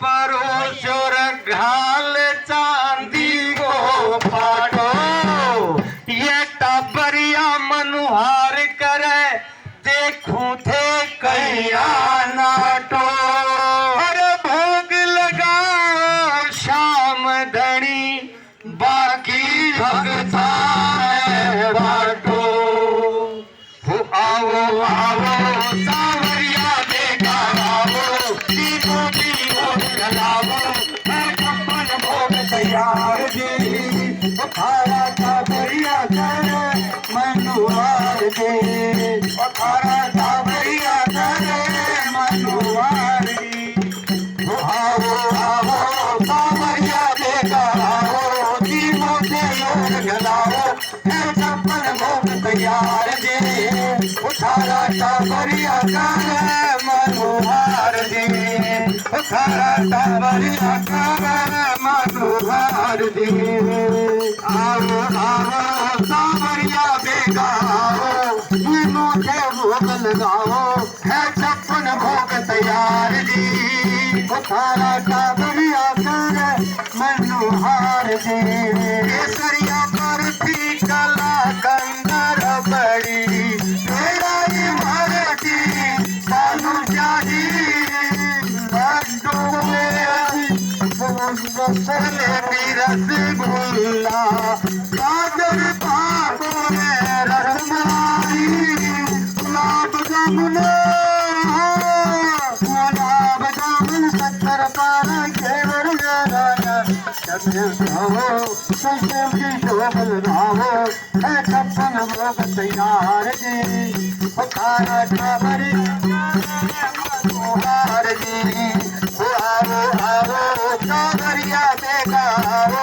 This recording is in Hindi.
परोशोर घाल चांदी को फाटो ये टाबरिया मनुहार करे देखूं थे कैया नाटो अरे भोग लगाओ शाम धनी बाकी भगता बाटो हो आओ आओ सावरिया देखा आओ दीपो दीपो जलाओ मैं कपन भोग तैयार जी खारा का बढ़िया कर मनुहार जी खारा का बढ़िया कर मनुहार जी आओ आओ सावरिया देखा आओ दीपो दीपो जलाओ मैं कपन भोग तैयार जी उठारा टाबरिया कर मनुहार जी उठारा टाबरिया कर मनुहार जी आओ आओ टाबरिया बेगा आओ तीनों के भोग लगाओ है छप्पन भोग तैयार जी उठारा टाबरिया कर मनुहार जी केसरिया पर थी कला कंदर बड़ी तेरा इमारती सानू जाही बंडोले बसले रसगुल्ला सागर पापो में रसमलाई गुलाब जामुन गुलाब जामुन सत्तर पारा घेवर लगाया शोभल राहो है छप्पन भोग तैयार जी खारा टाबरी मनोहार जी आओ आओ टाबरिया देखा आओ